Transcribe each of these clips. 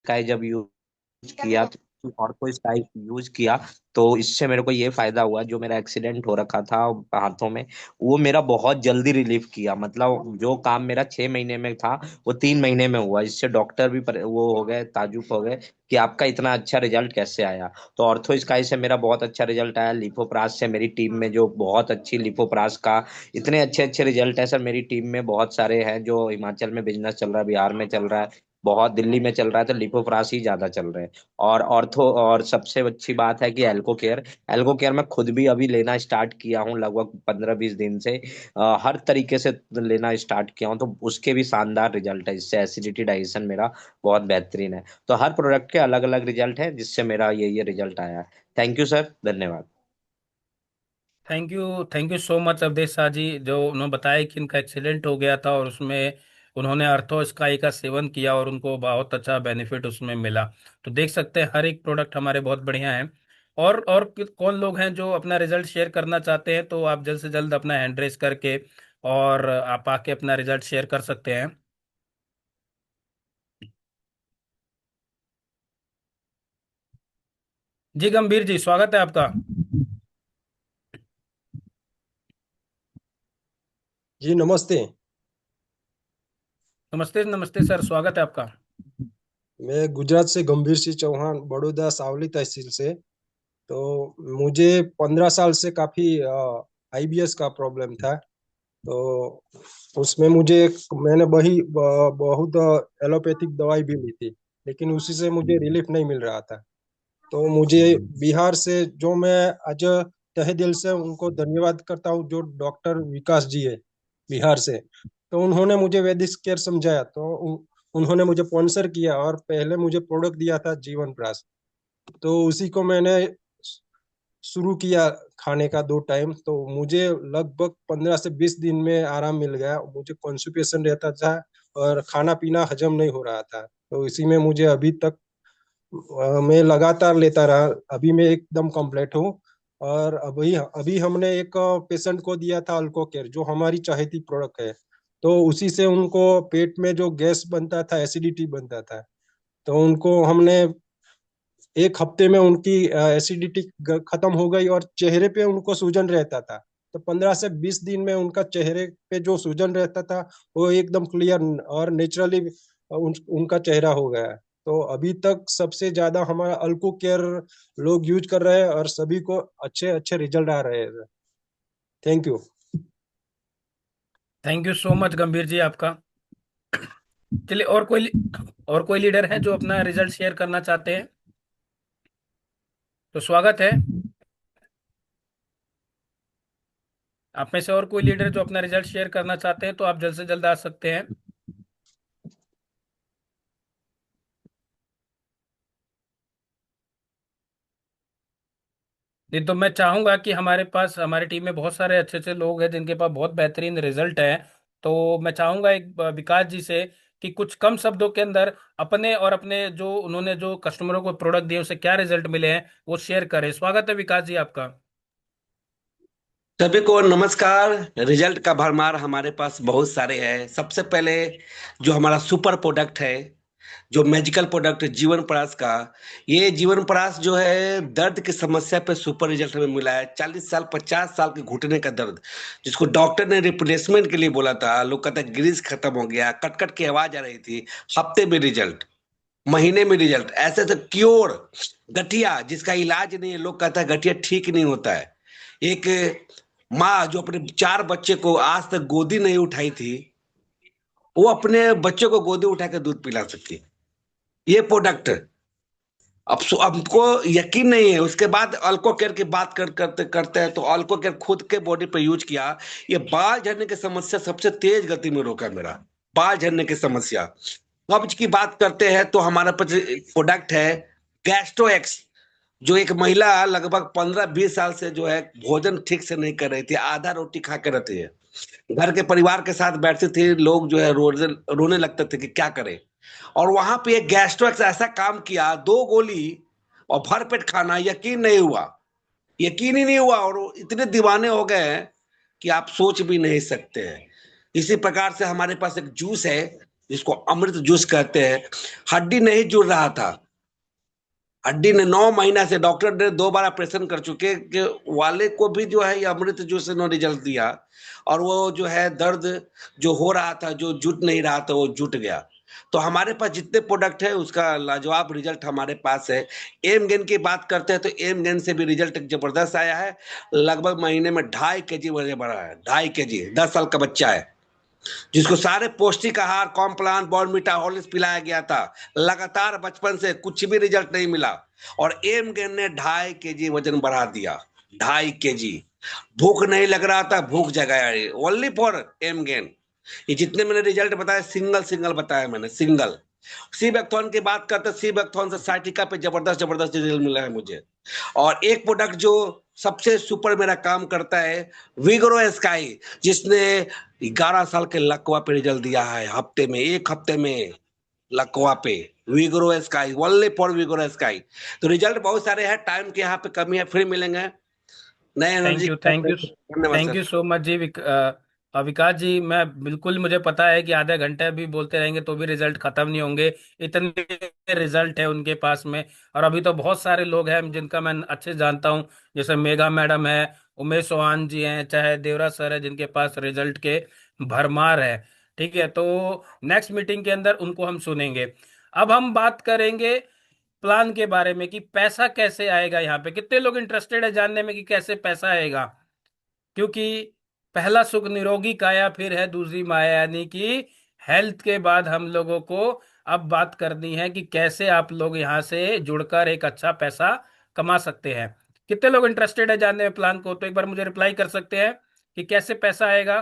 Sky जब use किया तो ऑर्थो स्काई यूज किया तो इससे मेरे को ये फायदा हुआ, जो मेरा एक्सीडेंट हो रखा था हाथों में, वो मेरा बहुत जल्दी रिलीफ किया। मतलब जो काम मेरा 6 महीने में था वो 3 महीने में हुआ। इससे डॉक्टर भी वो हो गए, ताजुब हो गए कि आपका इतना अच्छा रिजल्ट कैसे आया। तो ऑर्थो स्काई से मेरा बहुत अच्छा रिजल्ट आया। लिपोप्रास से मेरी टीम में जो बहुत अच्छी लिपोप्रास का इतने अच्छे अच्छे रिजल्ट है सर। मेरी टीम में बहुत सारे हैं, जो हिमाचल में बिजनेस चल रहा है, बिहार में चल रहा है, बहुत दिल्ली में चल रहा है, तो लिपोप्रास ही ज्यादा चल रहे हैं। और ऑर्थो, और सबसे अच्छी बात है कि एल्को केयर, एल्को केयर मैं खुद भी अभी लेना स्टार्ट किया हूँ लगभग 15-20 दिन से। हर तरीके से लेना स्टार्ट किया हूँ, तो उसके भी शानदार रिजल्ट है। इससे एसिडिटी डाइजेशन मेरा बहुत बेहतरीन है। तो हर प्रोडक्ट के अलग अलग रिजल्ट है, जिससे मेरा ये रिजल्ट आया है। थैंक यू सर, धन्यवाद। Thank you so much Awadhesh Shah ji, जो उन्होंने बताया कि इनका एक्सीडेंट हो गया था और उसमें उन्होंने अर्थो स्काई का सेवन किया और उनको बहुत अच्छा बेनिफिट उसमें मिला। तो देख सकते हैं हर एक प्रोडक्ट हमारे बहुत बढ़िया हैं। कौन लोग हैं जो अपना रिजल्ट शेयर करना चाहते हैं, तो आप जल्द से जल्द अपना हैंड रेस करके और आप आके अपना रिजल्ट शेयर कर सकते हैं। जी गंभीर जी, स्वागत है आपका। जी नमस्ते। नमस्ते नमस्ते सर, स्वागत है आपका। मैं गुजरात से गंभीर सिंह चौहान, बड़ौदा सावली तहसील से। तो मुझे 15 साल से काफी आईबीएस का प्रॉब्लम था। तो उसमें मैंने बहुत एलोपैथिक दवाई भी ली थी, लेकिन उसी से मुझे रिलीफ नहीं मिल रहा था। तो मुझे बिहार से, जो मैं आज तहे दिल से उनको धन्यवाद करता हूँ, जो डॉक्टर विकास जी है बिहार से, तो उन्होंने मुझे वैदिक केयर समझाया। तो उन्होंने मुझे स्पॉन्सर किया और पहले मुझे प्रोडक्ट दिया था जीवन प्राश। तो उसी को मैंने शुरू किया खाने का 2 टाइम। तो मुझे लगभग 15 से 20 दिन में आराम मिल गया। मुझे कॉन्स्टिपेशन रहता था और खाना पीना हजम नहीं हो रहा था। तो इसी में मुझे अभी तक मैं लगातार लेता रहा। अभी मैं एकदम कंप्लीट हूँ। और अभी अभी हमने एक पेशेंट को दिया था अल्को केयर, जो हमारी चाहती प्रोडक्ट है। तो उसी से उनको पेट में जो गैस बनता था, एसिडिटी बनता था, तो उनको हमने 1 हफ्ते में उनकी एसिडिटी खत्म हो गई और चेहरे पे उनको सूजन रहता था। तो 15 से 20 दिन में उनका चेहरे पे जो सूजन रहता था वो एकदम क्लियर और नेचुरली उनका चेहरा हो गया। तो अभी तक सबसे ज्यादा हमारा अल्को केयर लोग यूज कर रहे हैं और सभी को अच्छे अच्छे रिजल्ट आ रहे हैं। Thank you. Thank you so much गंभीर जी आपका। चलिए, और कोई लीडर है जो अपना रिजल्ट शेयर करना चाहते हैं, तो स्वागत है। आप में से और कोई लीडर जो अपना रिजल्ट शेयर करना चाहते हैं, तो आप जल्द से जल्द आ सकते हैं। नहीं तो मैं चाहूंगा कि हमारे पास, हमारी टीम में बहुत सारे अच्छे अच्छे लोग हैं जिनके पास बहुत बेहतरीन रिजल्ट है। तो मैं चाहूंगा एक विकास जी से कि कुछ कम शब्दों के अंदर अपने और अपने जो उन्होंने जो कस्टमरों को प्रोडक्ट दिए उससे क्या रिजल्ट मिले हैं वो शेयर करें। स्वागत है विकास जी आपका। सभी को नमस्कार। रिजल्ट का भरमार हमारे पास बहुत सारे हैं। सबसे पहले जो हमारा सुपर प्रोडक्ट है, जो मैजिकल प्रोडक्ट है जीवन प्रयास का, ये जीवन प्रयास जो है दर्द की समस्या पे सुपर रिजल्ट हमें मिला है। 40 साल 50 साल के घुटने का दर्द, जिसको डॉक्टर ने रिप्लेसमेंट के लिए बोला था, लोग कहते हैं ग्रीस खत्म हो गया, कट कट की आवाज आ रही थी, हफ्ते में रिजल्ट, महीने में रिजल्ट, ऐसे तो क्योर। गठिया जिसका इलाज नहीं है, लोग कहता है गठिया ठीक नहीं होता है। एक माँ जो अपने 4 बच्चे को आज तक गोदी नहीं उठाई थी, वो अपने बच्चे को गोदी उठा के दूध पिला सकती है। ये प्रोडक्ट, अब हमको यकीन नहीं है। उसके बाद अल्को केयर की बात करते करते हैं, तो अल्को केयर खुद के बॉडी पे यूज किया। ये बाल झड़ने की समस्या सबसे तेज गति में रोका मेरा, बाल झड़ने की समस्या। कब्ज की बात करते हैं तो हमारा पास प्रोडक्ट है गैस्ट्रो एक्स, जो एक महिला लगभग 15-20 साल से जो है भोजन ठीक से नहीं कर रही थी, आधा रोटी खा के रहती है, घर के परिवार के साथ बैठते थे, लोग जो है रोने लगते थे कि क्या करें। और वहां पे एक गैस्ट्रोएक्स ऐसा काम किया, 2 गोली और भरपेट खाना, यकीन नहीं हुआ, यकीन ही नहीं हुआ। और वो इतने दीवाने हो गए हैं कि आप सोच भी नहीं सकते हैं। इसी प्रकार से हमारे पास एक जूस है, जिसको अमृत जूस कहते हैं, हड्डी नहीं जुड़ रहा था। हड्डी ने 9 महीना से, डॉक्टर ने 2 बार ऑपरेशन कर चुके कि वाले को भी जो है ये अमृत जूस ने रिजल्ट दिया, और वो जो है दर्द जो हो रहा था, जो जुट नहीं रहा था, वो जुट गया। तो हमारे पास जितने प्रोडक्ट है उसका लाजवाब रिजल्ट हमारे पास है। एम गेन की बात करते हैं तो एम गेन से भी रिजल्ट जबरदस्त आया है। लगभग महीने में 2.5 kg वजन बढ़ा है, 2.5 kg। 10 साल का बच्चा है जिसको सारे पौष्टिक आहार, कॉम्प्लान, बॉर्नविटा, हॉर्लिक्स पिलाया गया था, लगातार बचपन से कुछ भी रिजल्ट नहीं मिला, और एम गेन ने 2.5 kg वजन बढ़ा दिया। 2.5 kg। भूख नहीं लग रहा था, भूख जगाया, ओनली फॉर एम गेन। ये जितने मैंने रिजल्ट बताए, सिंगल सिंगल बताया मैंने, सिंगल। सी बैक्थॉन की बात करते, सी बैक्थॉन से साइटिका पे जबरदस्त जबरदस्त रिजल्ट मिला है मुझे। और एक प्रोडक्ट जो सबसे सुपर मेरा काम करता है, विग्रो स्काई, जिसने 11 साल के लकवा पे रिजल्ट दिया है, हफ्ते में, 1 हफ्ते में लकवा पे। विग्रो स्काई, ओनली फॉर विग्रो स्काई। तो रिजल्ट बहुत सारे हैं, टाइम की यहाँ पे कमी है, फिर मिलेंगे नए थैंक एनर्जी यू, के थैंक साथ। यू, धन्यवाद thank sir. You so much जी। विकास जी, मैं बिल्कुल, मुझे पता है कि आधे घंटे भी बोलते रहेंगे तो भी रिजल्ट खत्म नहीं होंगे, इतने रिजल्ट है उनके पास में। और अभी तो बहुत सारे लोग हैं जिनका मैं अच्छे से जानता हूँ, जैसे मेघा मैडम है, उमेश चौहान जी हैं, चाहे देवराज सर है, जिनके पास रिजल्ट के भरमार है। ठीक है, तो नेक्स्ट मीटिंग के अंदर उनको हम सुनेंगे। अब हम बात करेंगे प्लान के बारे में कि पैसा कैसे आएगा। यहाँ पे कितने लोग इंटरेस्टेड है जानने में कि कैसे पैसा आएगा? क्योंकि पहला सुख निरोगी काया, फिर है दूसरी माया, यानी कि हेल्थ के बाद हम लोगों को अब बात करनी है कि कैसे आप लोग यहाँ से जुड़कर एक अच्छा पैसा कमा सकते हैं। कितने लोग इंटरेस्टेड है जानने में प्लान को? तो एक बार मुझे रिप्लाई कर सकते हैं कि कैसे पैसा आएगा।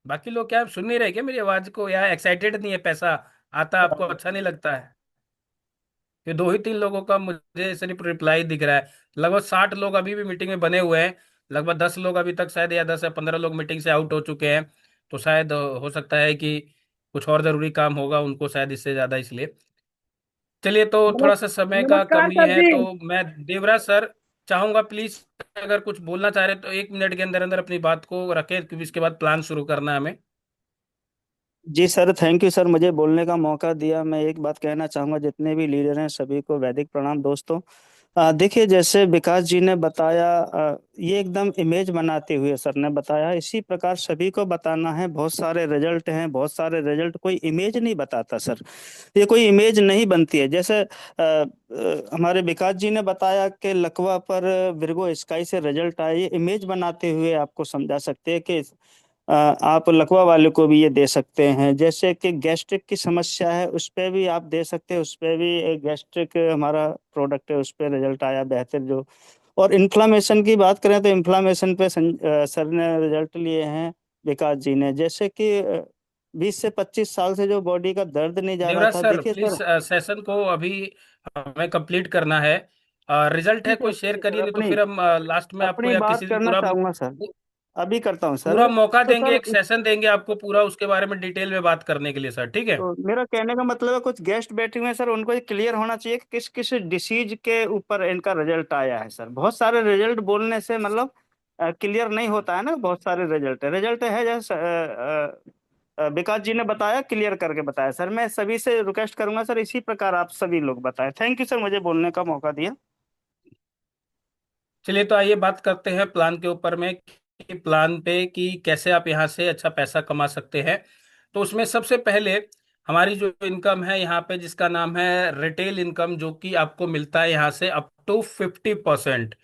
बाकी लोग क्या सुन नहीं रहे क्या मेरी आवाज को, या एक्साइटेड नहीं है? पैसा आता आपको अच्छा नहीं लगता है? ये दो ही तीन लोगों का मुझे सिर्फ रिप्लाई दिख रहा है। लगभग 60 लोग अभी भी मीटिंग में बने हुए हैं। लगभग 10 लोग अभी तक शायद, या 10 या 15 लोग मीटिंग से आउट हो चुके हैं। तो शायद हो सकता है कि कुछ और जरूरी काम होगा उनको, शायद इससे ज्यादा, इसलिए। चलिए, तो थोड़ा सा समय का नमस्कार कमी सर है, जी। तो मैं देवराज सर चाहूंगा प्लीज, अगर कुछ बोलना चाह रहे तो 1 मिनट के अंदर अंदर अपनी बात को रखें, क्योंकि इसके बाद प्लान शुरू करना है हमें। जी सर, थैंक यू सर, मुझे बोलने का मौका दिया। मैं एक बात कहना चाहूँगा जितने भी लीडर हैं सभी को वैदिक प्रणाम दोस्तों। देखिए, जैसे विकास जी ने बताया, ये एकदम इमेज बनाते हुए सर ने बताया, इसी प्रकार सभी को बताना है। बहुत सारे रिजल्ट हैं, बहुत सारे रिजल्ट, कोई इमेज नहीं बताता सर। ये कोई इमेज नहीं बनती है। जैसे हमारे विकास जी ने बताया कि लकवा पर विर्गो स्काई से रिजल्ट आए, ये इमेज बनाते हुए आपको समझा सकते हैं कि आप लकवा वाले को भी ये दे सकते हैं। जैसे कि गैस्ट्रिक की समस्या है, उस पे भी आप दे सकते हैं, उस पे भी एक गैस्ट्रिक हमारा प्रोडक्ट है, उस पे रिजल्ट आया बेहतर जो। और इन्फ्लामेशन की बात करें तो इन्फ्लामेशन पे सर ने रिजल्ट लिए हैं विकास जी ने। जैसे कि 20 से 25 साल से जो बॉडी का दर्द नहीं जा रहा देवराज था, सर देखिए प्लीज, सर। सेशन को अभी हमें कंप्लीट करना है। रिजल्ट है कोई शेयर ठीक है सर, करिए, नहीं तो अपनी फिर हम लास्ट में आपको अपनी या बात किसी दिन करना पूरा चाहूंगा सर। अभी करता हूँ पूरा सर। मौका तो देंगे, सर, एक सेशन देंगे आपको पूरा उसके बारे में डिटेल में बात करने के लिए सर, ठीक है? तो मेरा कहने का मतलब है, कुछ गेस्ट बैठे हुए हैं सर, उनको ये क्लियर होना चाहिए कि किस किस डिसीज के ऊपर इनका रिजल्ट आया है सर। बहुत सारे रिजल्ट बोलने से मतलब क्लियर नहीं होता है ना। बहुत सारे रिजल्ट है जैसे विकास जी ने बताया, क्लियर करके बताया सर। मैं सभी से रिक्वेस्ट करूंगा सर, इसी प्रकार आप सभी लोग बताएं। थैंक यू सर, मुझे बोलने का मौका दिया। चलिए, तो आइए बात करते हैं प्लान के ऊपर में, कि प्लान पे कि कैसे आप यहाँ से अच्छा पैसा कमा सकते हैं। तो उसमें सबसे पहले हमारी जो इनकम है यहाँ पे, जिसका नाम है रिटेल इनकम, जो कि आपको मिलता है यहाँ से अप टू 50%।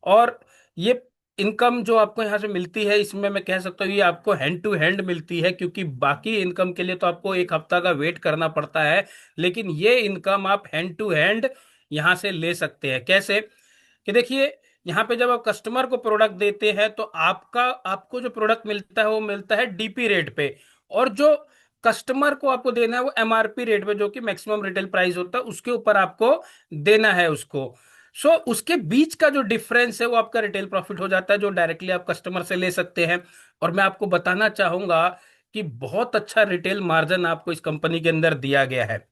और ये इनकम जो आपको यहाँ से मिलती है, इसमें मैं कह सकता हूँ ये आपको हैंड टू हैंड मिलती है, क्योंकि बाकी इनकम के लिए तो आपको एक हफ्ता का वेट करना पड़ता है। लेकिन ये इनकम आप हैंड टू हैंड यहाँ से ले सकते हैं। कैसे? कि देखिए, यहाँ पे जब आप कस्टमर को प्रोडक्ट देते हैं तो आपको जो प्रोडक्ट मिलता है वो मिलता है डीपी रेट पे, और जो कस्टमर को आपको देना है वो एमआरपी रेट पे, जो कि मैक्सिमम रिटेल प्राइस होता है, उसके ऊपर आपको देना है उसको। उसके बीच का जो डिफरेंस है वो आपका रिटेल प्रॉफिट हो जाता है, जो डायरेक्टली आप कस्टमर से ले सकते हैं। और मैं आपको बताना चाहूंगा कि बहुत अच्छा रिटेल मार्जिन आपको इस कंपनी के अंदर दिया गया है।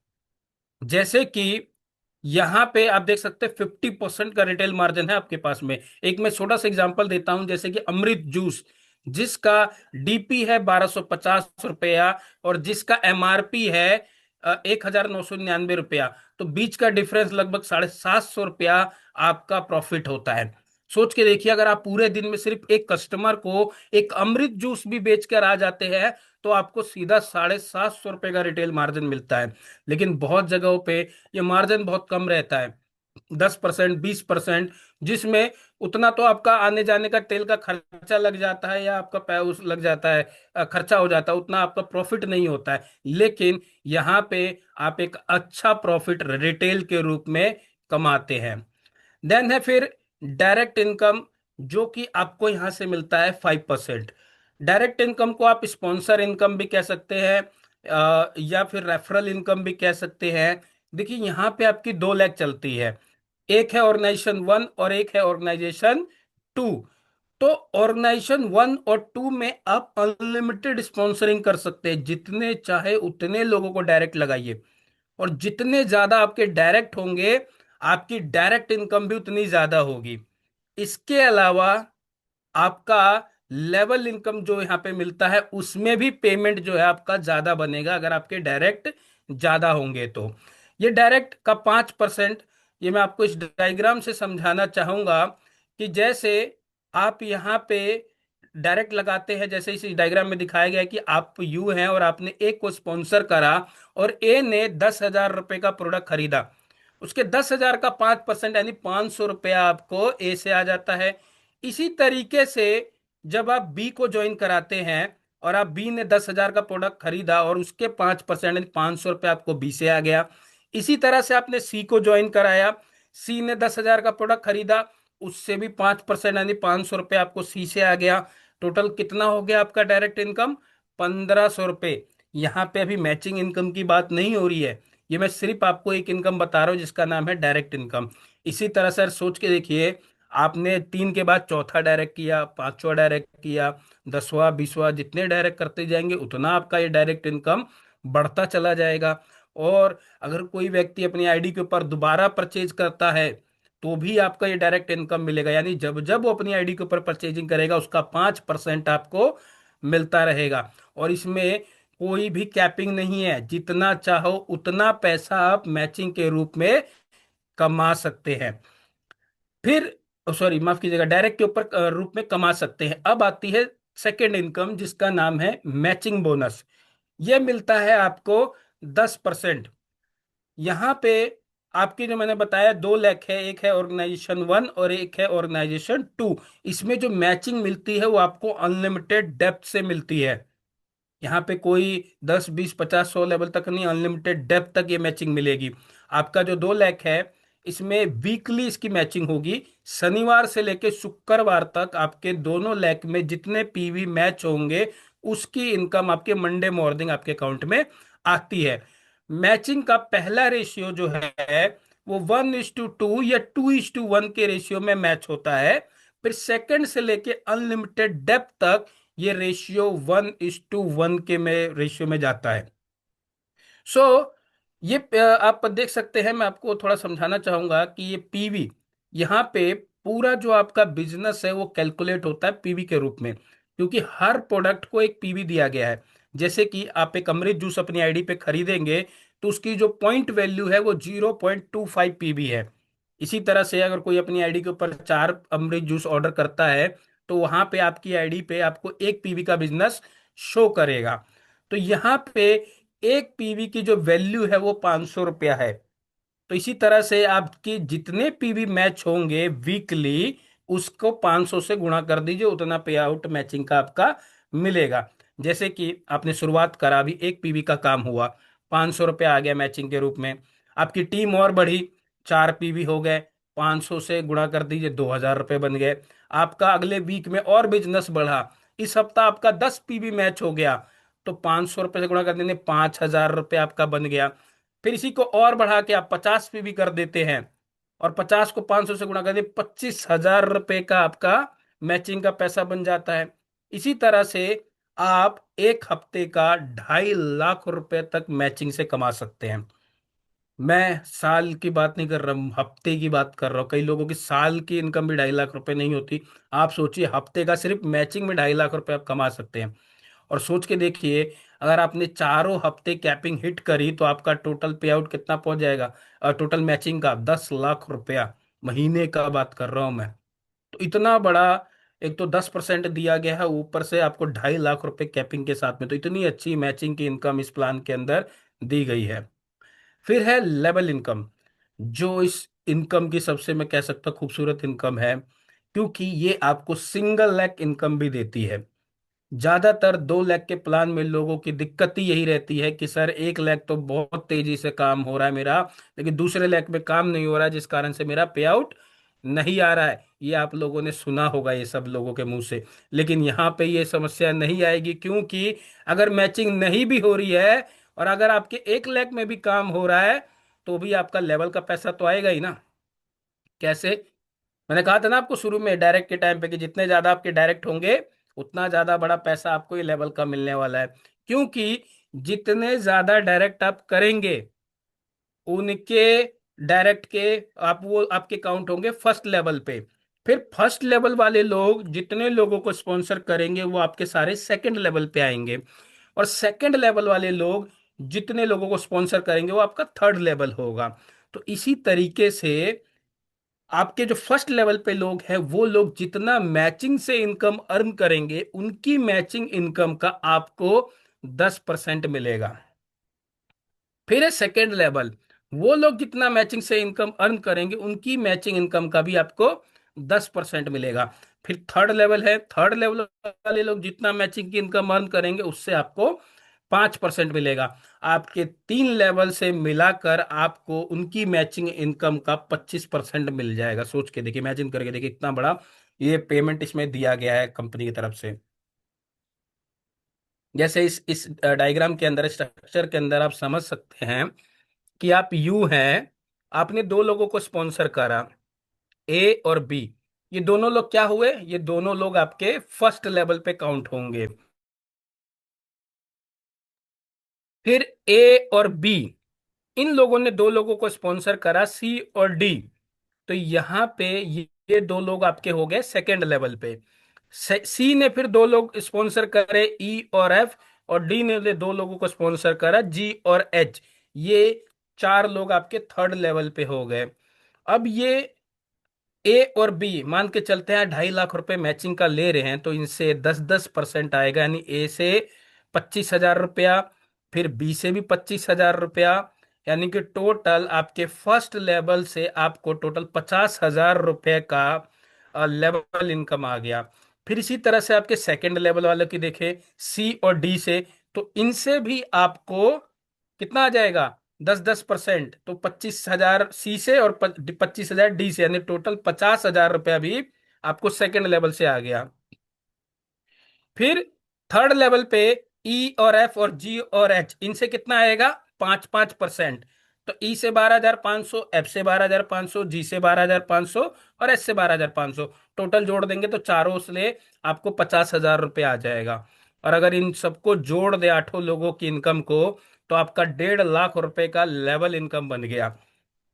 जैसे कि यहां पे आप देख सकते हैं 50% का रिटेल मार्जिन है आपके पास में। एक मैं छोटा सा एग्जांपल देता हूं, जैसे कि अमृत जूस, जिसका डीपी है 1250 रुपया और जिसका एमआरपी है 1999 रुपया। तो बीच का डिफरेंस लगभग 750 रुपया आपका प्रॉफिट होता है। सोच के देखिए, अगर आप पूरे दिन में सिर्फ एक कस्टमर को एक अमृत जूस भी बेच कर आ जाते हैं तो आपको सीधा 750 रुपये का रिटेल मार्जिन मिलता है। लेकिन बहुत जगहों पे ये मार्जिन बहुत कम रहता है, 10%, 20%, जिसमें उतना तो आपका आने जाने का तेल का खर्चा लग जाता है या आपका उस लग जाता है, खर्चा हो जाता है, उतना आपका प्रॉफिट नहीं होता है। लेकिन यहाँ पे आप एक अच्छा प्रॉफिट रिटेल के रूप में कमाते हैं। देन है फिर डायरेक्ट इनकम, जो कि आपको यहां से मिलता है 5%। डायरेक्ट इनकम को आप स्पॉन्सर इनकम भी कह सकते हैं, या फिर रेफरल इनकम भी कह सकते हैं। देखिए यहाँ पे आपकी दो लेग चलती है, एक है ऑर्गेनाइजेशन 1 और एक है ऑर्गेनाइजेशन 2। तो ऑर्गेनाइजेशन 1 और 2 में आप अनलिमिटेड स्पॉन्सरिंग कर सकते हैं, जितने चाहे उतने लोगों को डायरेक्ट लगाइए, और जितने ज्यादा आपके डायरेक्ट होंगे आपकी डायरेक्ट इनकम भी उतनी ज्यादा होगी। इसके अलावा आपका लेवल इनकम जो यहाँ पे मिलता है उसमें भी पेमेंट जो है आपका ज्यादा बनेगा अगर आपके डायरेक्ट ज्यादा होंगे तो। ये डायरेक्ट का 5%, ये मैं आपको इस डायग्राम से समझाना चाहूंगा कि जैसे आप यहाँ पे डायरेक्ट लगाते हैं, जैसे इस डायग्राम में दिखाया गया है कि आप यू हैं और आपने ए को स्पॉन्सर करा और ए ने 10,000 रुपए का प्रोडक्ट खरीदा, उसके 10,000 का 5% यानी 500 रुपया आपको ए से आ जाता है। इसी तरीके से जब आप बी को ज्वाइन कराते हैं और आप बी ने 10,000 का प्रोडक्ट खरीदा और उसके 5% यानी 500 रुपया आपको बी से आ गया। इसी तरह से आपने सी को ज्वाइन कराया, सी ने 10,000 का प्रोडक्ट खरीदा, उससे भी 5% यानी 500 रुपया आपको सी से आ गया। टोटल कितना हो गया आपका डायरेक्ट इनकम? 1,500 रुपये। यहाँ पे अभी मैचिंग इनकम की बात नहीं हो रही है, ये मैं सिर्फ आपको एक इनकम बता रहा हूँ जिसका नाम है डायरेक्ट इनकम। इसी तरह सर सोच के देखिए, आपने 3 के बाद चौथा डायरेक्ट किया, पांचवा डायरेक्ट किया, 10वां 20वां, जितने डायरेक्ट करते जाएंगे उतना आपका ये डायरेक्ट इनकम बढ़ता चला जाएगा। और अगर कोई व्यक्ति अपनी आईडी के ऊपर दोबारा परचेज करता है तो भी आपका ये डायरेक्ट इनकम मिलेगा, यानी जब जब वो अपनी आईडी के ऊपर परचेजिंग करेगा उसका 5% आपको मिलता रहेगा। और इसमें कोई भी कैपिंग नहीं है, जितना चाहो उतना पैसा आप मैचिंग के रूप में कमा सकते हैं। फिर सॉरी माफ कीजिएगा, डायरेक्ट के ऊपर रूप में कमा सकते हैं। अब आती है सेकेंड इनकम जिसका नाम है मैचिंग बोनस। यह मिलता है आपको 10%। यहाँ पे आपकी जो मैंने बताया दो लेख है, एक है ऑर्गेनाइजेशन 1 और एक है ऑर्गेनाइजेशन 2। इसमें जो मैचिंग मिलती है वो आपको अनलिमिटेड डेप्थ से मिलती है। यहाँ पे कोई 10 20 50 100 लेवल तक नहीं, अनलिमिटेड डेप्थ तक ये मैचिंग मिलेगी। आपका जो दो लैक है इसमें वीकली इसकी मैचिंग होगी, शनिवार से लेके शुक्रवार तक आपके दोनों लैक में जितने पीवी मैच होंगे उसकी इनकम आपके मंडे मॉर्निंग आपके अकाउंट में आती है। मैचिंग का पहला रेशियो जो है वो 1:2 या 2:1 के रेशियो में मैच होता है। फिर सेकंड से लेके अनलिमिटेड डेप्थ तक ये रेशियो 1:1 के में रेशियो में जाता है। सो ये आप देख सकते हैं, मैं आपको थोड़ा समझाना चाहूंगा कि ये पीवी, यहाँ पे पूरा जो आपका बिजनेस है वो कैलकुलेट होता है पीवी के रूप में, क्योंकि हर प्रोडक्ट को एक पीवी दिया गया है। जैसे कि आप एक अमृत जूस अपनी आईडी पे खरीदेंगे तो उसकी जो पॉइंट वैल्यू है वो 0.25 पीवी है। इसी तरह से अगर कोई अपनी आईडी के ऊपर 4 अमृत जूस ऑर्डर करता है तो वहां पे आपकी आईडी पे आपको 1 पीवी का बिजनेस शो करेगा। तो यहाँ पे 1 पीवी की जो वैल्यू है वो 500 रुपया है। तो इसी तरह से आपके जितने पीवी मैच होंगे वीकली उसको 500 से गुणा कर दीजिए, उतना पे आउट मैचिंग का आपका मिलेगा। जैसे कि आपने शुरुआत करा, अभी 1 पीवी का काम हुआ, 500 रुपया आ गया मैचिंग के रूप में। आपकी टीम और बढ़ी, 4 पीवी हो गए, 500 से गुणा कर दीजिए, 2,000 रुपये बन गए। आपका अगले वीक में और बिजनेस बढ़ा, इस हफ्ता आपका 10 पीवी मैच हो गया तो 500 रुपये से गुणा कर देंगे, 5,000 रुपये आपका बन गया। फिर इसी को और बढ़ा के आप 50 पीवी कर देते हैं और 50 को 500 से गुणा कर दिए, 25,000 रुपये का आपका मैचिंग का पैसा बन जाता है। इसी तरह से आप एक हफ्ते का 2.5 लाख रुपए तक मैचिंग से कमा सकते हैं। मैं साल की बात नहीं कर रहा हूँ, हफ्ते की बात कर रहा हूँ। कई लोगों की साल की इनकम भी 2.5 लाख रुपए नहीं होती। आप सोचिए, हफ्ते का सिर्फ मैचिंग में 2.5 लाख रुपए आप कमा सकते हैं। और सोच के देखिए, अगर आपने चारों हफ्ते कैपिंग हिट करी तो आपका टोटल पे आउट कितना पहुंच जाएगा, टोटल मैचिंग का 10 लाख रुपया महीने का बात कर रहा हूं मैं। तो इतना बड़ा, एक तो 10% दिया गया है, ऊपर से आपको 2.5 लाख रुपए कैपिंग के साथ में, तो इतनी अच्छी मैचिंग की इनकम इस प्लान के अंदर दी गई है। फिर है लेवल इनकम, जो इस इनकम की सबसे, मैं कह सकता हूं, खूबसूरत इनकम है, क्योंकि ये आपको सिंगल लैक इनकम भी देती है। ज्यादातर 2 लाख के प्लान में लोगों की दिक्कत ही यही रहती है कि सर 1 लाख तो बहुत तेजी से काम हो रहा है मेरा, लेकिन दूसरे लाख में काम नहीं हो रहा है, जिस कारण से मेरा पे आउट नहीं आ रहा है। ये आप लोगों ने सुना होगा ये सब लोगों के मुंह से। लेकिन यहाँ पे ये समस्या नहीं आएगी, क्योंकि अगर मैचिंग नहीं भी हो रही है और अगर आपके 1 लाख में भी काम हो रहा है, तो भी आपका लेवल का पैसा तो आएगा ही ना। कैसे? मैंने कहा था ना आपको शुरू में डायरेक्ट के टाइम पे कि जितने ज्यादा आपके डायरेक्ट होंगे, उतना ज्यादा बड़ा पैसा आपको ये लेवल का मिलने वाला है। क्योंकि जितने ज्यादा डायरेक्ट आप करेंगे, उनके डायरेक्ट के, आप वो आपके काउंट होंगे फर्स्ट लेवल पे। फिर फर्स्ट लेवल वाले लोग जितने लोगों को स्पॉन्सर करेंगे, वो आपके सारे सेकंड लेवल पे आएंगे। और सेकंड लेवल वाले लोग जितने लोगों को स्पॉन्सर करेंगे, वो आपका थर्ड लेवल होगा। तो इसी तरीके से आपके जो फर्स्ट लेवल पे लोग हैं, वो लोग जितना मैचिंग से इनकम अर्न करेंगे, उनकी मैचिंग इनकम का आपको 10% मिलेगा। फिर है सेकेंड लेवल, वो लोग जितना मैचिंग से इनकम अर्न करेंगे, उनकी मैचिंग इनकम का भी आपको 10% मिलेगा। फिर थर्ड लेवल है, थर्ड लेवल वाले लोग जितना मैचिंग की इनकम अर्न करेंगे, उससे आपको 5% मिलेगा। आपके 3 लेवल से मिलाकर आपको उनकी मैचिंग इनकम का 25% मिल जाएगा। सोच के देखिए, इमेजिन करके देखिए, इतना बड़ा ये पेमेंट इसमें दिया गया है कंपनी की तरफ से। जैसे इस डायग्राम के अंदर, स्ट्रक्चर के अंदर आप समझ सकते हैं कि आप यू हैं, आपने दो लोगों को स्पॉन्सर करा, ए और बी। ये दोनों लोग क्या हुए? ये दोनों लोग आपके फर्स्ट लेवल पे काउंट होंगे। फिर ए और बी, इन लोगों ने दो लोगों को स्पॉन्सर करा, सी और डी। तो यहां पे ये दो लोग आपके हो गए सेकेंड लेवल पे। सी ने फिर दो लोग स्पॉन्सर करे, ई और एफ। और डी ने दो लोगों को स्पॉन्सर करा, जी और एच। ये 4 लोग आपके थर्ड लेवल पे हो गए। अब ये ए और बी मान के चलते हैं 2.5 लाख रुपए मैचिंग का ले रहे हैं, तो इनसे 10-10% आएगा, यानी ए से 25,000 रुपया, फिर बी से भी 25,000 रुपया। यानी कि टोटल आपके फर्स्ट लेवल से आपको टोटल 50,000 रुपये का लेवल इनकम आ गया। फिर इसी तरह से आपके सेकंड लेवल वालों की देखें, सी और डी से, तो इनसे भी आपको कितना आ जाएगा? 10-10%, तो 25,000 सी से और 25,000 डी से, यानी टोटल 50,000 रुपया भी आपको सेकंड लेवल से आ गया। फिर थर्ड लेवल पे ई और एफ और जी और एच, इनसे कितना आएगा? 5-5%। तो ई से 12,500, एफ से 12,500, जी से 12,500 और एच से 12,500, टोटल जोड़ देंगे तो चारों से आपको 50,000 रुपये आ जाएगा। और अगर इन सबको जोड़ दे, आठों लोगों की इनकम को, तो आपका 1.5 लाख रुपए का लेवल इनकम बन गया।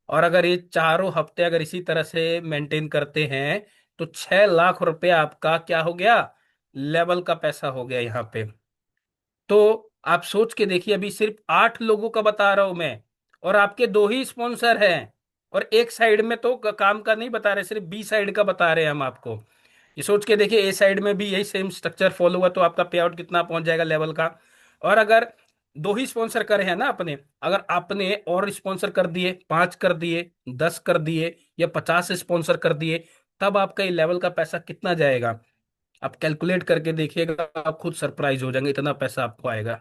और अगर ये चारों हफ्ते अगर इसी तरह से मेंटेन करते हैं, तो 6 लाख रुपए आपका क्या हो गया? लेवल का पैसा हो गया यहाँ पे। तो आप सोच के देखिए, अभी सिर्फ 8 लोगों का बता रहा हूं मैं, और आपके दो ही स्पॉन्सर हैं। और एक साइड में तो काम का नहीं बता रहे, सिर्फ बी साइड का बता रहे हैं हम आपको। ये सोच के देखिए, ए साइड में भी यही सेम स्ट्रक्चर फॉलो हुआ, तो आपका पे आउट कितना पहुंच जाएगा लेवल का। और अगर दो ही स्पॉन्सर करे हैं ना अपने, अगर आपने और स्पॉन्सर कर दिए, 5 कर दिए, 10 कर दिए, या 50 स्पॉन्सर कर दिए, तब आपका ये लेवल का पैसा कितना जाएगा? आप कैलकुलेट करके देखिएगा, आप खुद सरप्राइज हो जाएंगे, इतना पैसा आपको आएगा।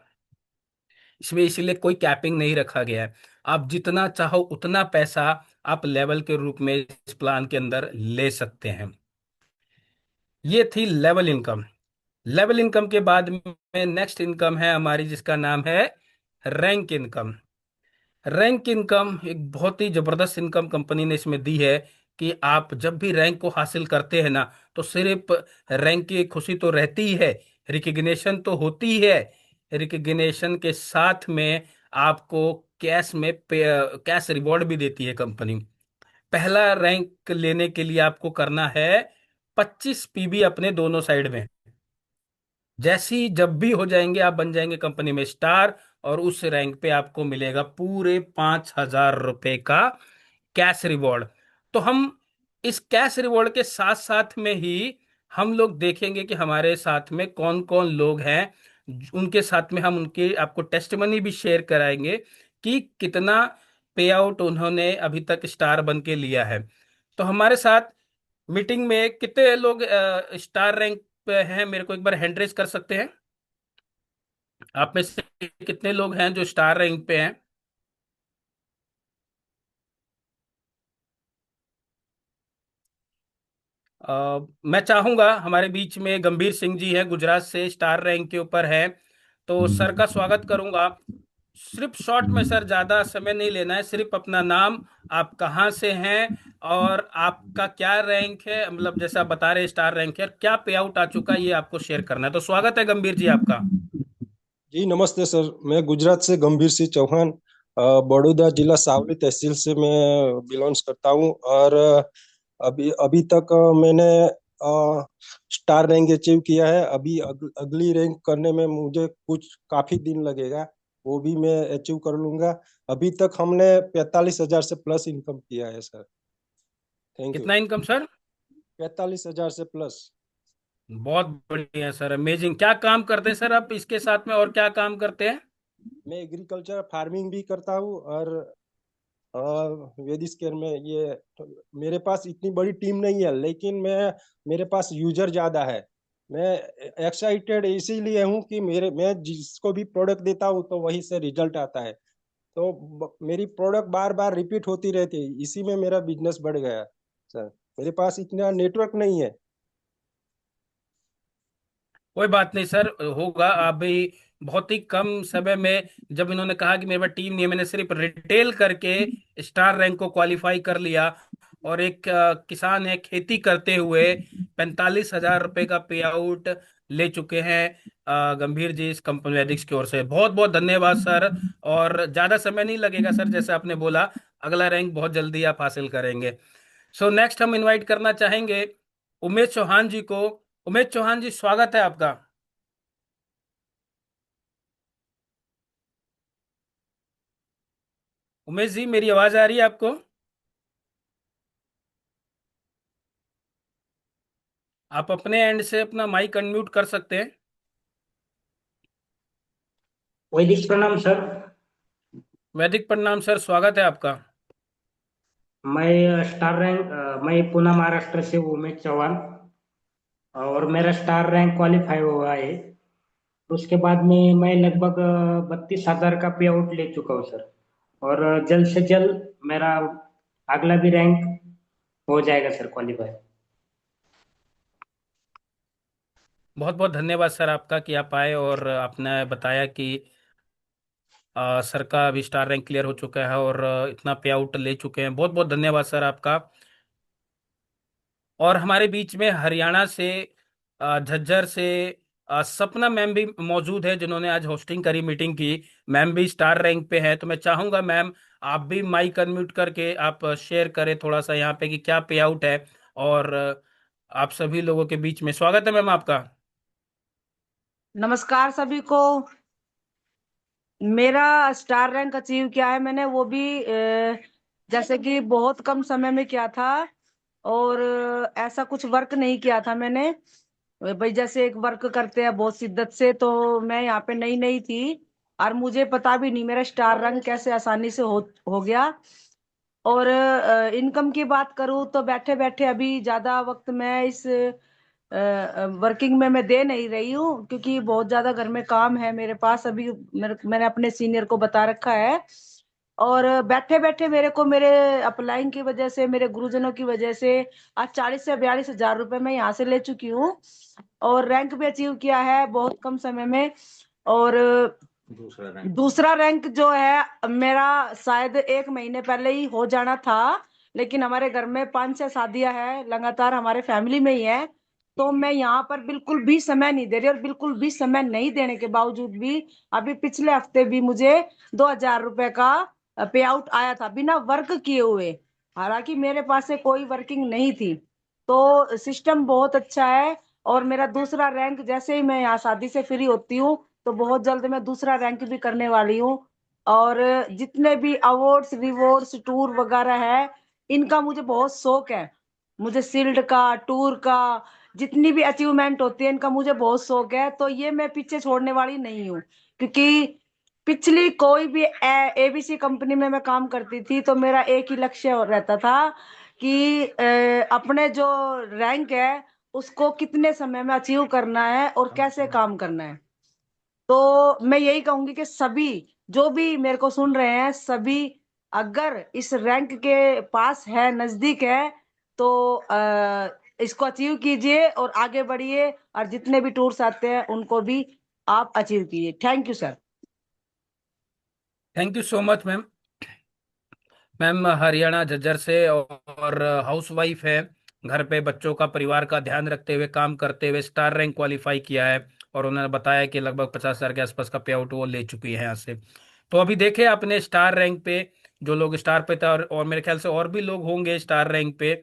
इसमें इसीलिए कोई कैपिंग नहीं रखा गया है। आप जितना चाहो उतना पैसा आप लेवल के रूप में इस प्लान के अंदर ले सकते हैं। ये थी लेवल इनकम। लेवल इनकम के बाद में नेक्स्ट इनकम है हमारी, जिसका नाम है रैंक इनकम। रैंक इनकम एक बहुत ही जबरदस्त इनकम कंपनी ने इसमें दी है, कि आप जब भी रैंक को हासिल करते हैं ना, तो सिर्फ रैंक की खुशी तो रहती ही है, रिकग्निशन तो होती ही है, रिकग्निशन के साथ में आपको कैश में कैश रिवॉर्ड भी देती है कंपनी। पहला रैंक लेने के लिए आपको करना है 25 पीबी अपने दोनों साइड में। जैसे ही जब भी हो जाएंगे आप बन जाएंगे कंपनी में स्टार, और उस रैंक पे आपको मिलेगा पूरे 5,000 रुपए का कैश रिवॉर्ड। तो हम इस कैश रिवॉर्ड के साथ साथ में ही हम लोग देखेंगे कि हमारे साथ में कौन कौन लोग हैं। उनके साथ में हम उनके आपको टेस्टिमनी भी शेयर कराएंगे कि कितना पे आउट उन्होंने अभी तक स्टार बन के लिया है। तो हमारे साथ मीटिंग में कितने लोग स्टार रैंक पे हैं, मेरे को एक बार हैंड रेज कर सकते हैं? आप में से कितने लोग हैं जो स्टार रैंक पे हैं? मैं चाहूंगा, हमारे बीच में गंभीर सिंह जी हैं, गुजरात से स्टार रैंक के ऊपर है, तो सर का स्वागत करूंगा। सिर्फ शॉर्ट में सर, ज्यादा समय नहीं लेना है, सिर्फ अपना नाम, आप कहाँ से हैं, और आपका क्या रैंक है, मतलब जैसे आप बता रहे स्टार रैंक है, क्या पे आउट आ चुका है, ये आपको शेयर करना है। तो स्वागत है गंभीर जी आपका। जी नमस्ते सर, मैं गुजरात से गंभीर सिंह चौहान, बड़ौदा जिला सावली तहसील से मैं बिलोंग्स करता हूँ। और अभी अभी तक मैंने स्टार रैंक अचीव किया है। अभी अगली रैंक करने में मुझे कुछ काफी दिन लगेगा, वो भी मैं अचीव कर लूंगा। अभी तक हमने 45,000 से प्लस इनकम किया है सर। Thank you. कितना इनकम सर? 45,000 से प्लस। बहुत बढ़िया सर, अमेजिंग। क्या काम करते हैं सर आप इसके साथ में, और क्या काम करते हैं? मैं एग्रीकल्चर फार्मिंग भी करता हूँ, और वेदिस केयर में ये मेरे पास इतनी बड़ी टीम नहीं है, लेकिन मेरे पास यूजर ज्यादा है। मैं एक्साइटेड इसीलिए हूँ कि मैं जिसको भी प्रोडक्ट देता हूँ तो वही से रिजल्ट आता है। तो मेरी प्रोडक्ट बार बार रिपीट होती रहती है, इसी में मेरा बिजनेस बढ़ गया सर। मेरे पास इतना नेटवर्क नहीं है। कोई बात नहीं सर, होगा। आप भी बहुत ही कम समय में, जब इन्होंने कहा कि मेरे पास टीम नहीं है, मैंने सिर्फ रिटेल करके स्टार रैंक को क्वालिफाई कर लिया, और एक किसान है, खेती करते हुए 45,000 रुपए का पे आउट ले चुके हैं गंभीर जी इस कंपनी वैदिक्स की ओर से। बहुत बहुत धन्यवाद सर। और ज्यादा समय नहीं लगेगा सर, जैसे आपने बोला, अगला रैंक बहुत जल्दी आप हासिल करेंगे। सो नेक्स्ट हम इनवाइट करना चाहेंगे उमेश चौहान जी को। उमेश चौहान जी, स्वागत है आपका। उमेश जी, मेरी आवाज आ रही है आपको? आप अपने एंड से अपना माइक अनम्यूट कर सकते हैं। वैदिक प्रणाम सर। वैदिक प्रणाम सर, स्वागत है आपका। मैं स्टार रैंक मैं पुणे महाराष्ट्र से हूँ, उमेश चौहान। और मेरा स्टार रैंक क्वालिफाई हुआ है। उसके बाद में मैं लगभग 32,000 का पे आउट ले चुका हूँ सर। और जल्द से जल्द मेरा अगला भी रैंक हो जाएगा सर क्वालिफाई। बहुत बहुत धन्यवाद सर आपका कि आप आए और आपने बताया कि सर का अभी स्टार रैंक क्लियर हो चुका है और इतना पे आउट ले चुके हैं। बहुत बहुत धन्यवाद सर आपका। और हमारे बीच में हरियाणा से, झज्जर से सपना मैम भी मौजूद है, जिन्होंने आज होस्टिंग करी मीटिंग की। मैम भी स्टार रैंक पे है, तो मैं चाहूंगा मैम, आप भी माइक अनम्यूट करके आप शेयर करें थोड़ा सा यहाँ पे कि क्या पे आउट है। और आप सभी लोगों के बीच में स्वागत है मैम आपका। नमस्कार सभी को। मेरा स्टार रैंक अचीव किया है मैंने, वो भी जैसे कि बहुत कम समय में किया था। और ऐसा कुछ वर्क नहीं किया था मैंने। भाई जैसे एक वर्क करते हैं बहुत शिद्दत से, तो मैं यहाँ पे नई नई थी और मुझे पता भी नहीं मेरा स्टार रैंक कैसे आसानी से हो गया। और इनकम की बात करूँ तो बैठे बैठे अभी ज्यादा वक्त मैं इस वर्किंग में मैं दे नहीं रही हूँ, क्योंकि बहुत ज्यादा घर में काम है मेरे पास अभी। मैंने अपने सीनियर को बता रखा है। और बैठे बैठे मेरे को मेरे अप्लाइंग की वजह से, मेरे गुरुजनों की वजह से आज 40 से 42 हजार रुपए मैं यहाँ से ले चुकी हूँ। और रैंक भी अचीव किया है बहुत कम समय में। और दूसरा रैंक जो है मेरा शायद 1 महीने पहले ही हो जाना था, लेकिन हमारे घर में 5-6 शादियां हैं लगातार, हमारे फैमिली में ही है, तो मैं यहाँ पर बिल्कुल भी समय नहीं दे रही, और बिल्कुल भी समय नहीं देने के बावजूद भी अभी पिछले हफ्ते भी मुझे 2,000 रुपए का पे आउट आया था बिना वर्क किए हुए। हालांकि मेरे पास से कोई वर्किंग नहीं थी। तो सिस्टम बहुत अच्छा है। और मेरा दूसरा रैंक, जैसे ही मैं यहाँ शादी से फ्री होती हूँ तो बहुत जल्द मैं दूसरा रैंक भी करने वाली हूँ। और जितने भी अवार्ड्स रिवॉर्ड्स टूर वगैरह है, इनका मुझे बहुत शौक है। मुझे शील्ड का, टूर का, जितनी भी अचीवमेंट होती है इनका मुझे बहुत शौक है। तो ये मैं पीछे छोड़ने वाली नहीं हूँ, क्योंकि पिछली कोई भी एबीसी कंपनी में मैं काम करती थी तो मेरा एक ही लक्ष्य रहता था कि अपने जो रैंक है उसको कितने समय में अचीव करना है और कैसे काम करना है। तो मैं यही कहूंगी कि सभी जो भी मेरे को सुन रहे हैं, सभी अगर इस रैंक के पास है, नजदीक है, तो इसको अचीव कीजिए और आगे बढ़िए, और जितने भी टूर्स आते हैं उनको भी आप अचीव कीजिए। Thank you sir. Thank you so much ma'am. Ma'am Haryana Jhajjar से, और हाउस वाइफ है, घर पे बच्चों का, परिवार का ध्यान रखते हुए काम करते हुए स्टार रैंक क्वालिफाई किया है। और उन्होंने बताया कि लगभग 50,000 के आसपास का पे आउट वो ले चुकी है यहाँ से। तो अभी देखे आपने स्टार रैंक पे जो लोग स्टार पे थे, और मेरे ख्याल से और भी लोग होंगे स्टार रैंक पे।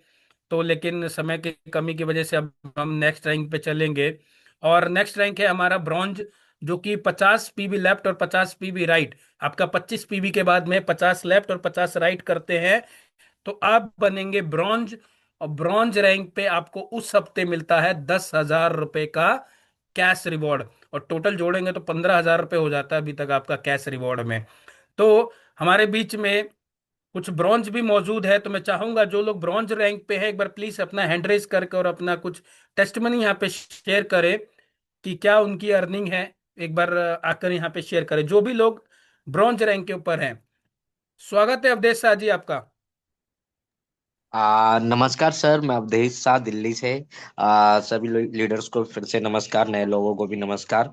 तो लेकिन समय की कमी की वजह से अब हम नेक्स्ट रैंक पे चलेंगे। और नेक्स्ट रैंक है हमारा ब्रॉन्ज, जो कि 50 पीबी लेफ्ट और 50 पीबी राइट। आपका 25 पीबी के बाद में 50 लेफ्ट और 50 राइट करते हैं तो आप बनेंगे ब्रॉन्ज। और ब्रॉन्ज रैंक पे आपको उस हफ्ते मिलता है 10,000 रुपए का कैश रिवॉर्ड। और टोटल जोड़ेंगे तो 15,000 रुपये हो जाता है अभी तक आपका कैश रिवॉर्ड में। तो हमारे बीच में कुछ ब्रॉन्ज भी मौजूद है। तो मैं चाहूंगा जो लोग ब्रॉन्ज रैंक पे है, एक बार प्लीज अपना हैंड रेज करके और अपना कुछ टेस्टमनी यहाँ पे शेयर करें कि क्या उनकी अर्निंग है। एक बार आकर यहाँ पे शेयर करें जो भी लोग ब्रॉन्ज रैंक के ऊपर हैं। स्वागत है अवधेश शाह जी आपका। नमस्कार सर, मैं अवधेश शाह दिल्ली से। सभी लीडर्स को फिर से नमस्कार, नए लोगों को भी नमस्कार।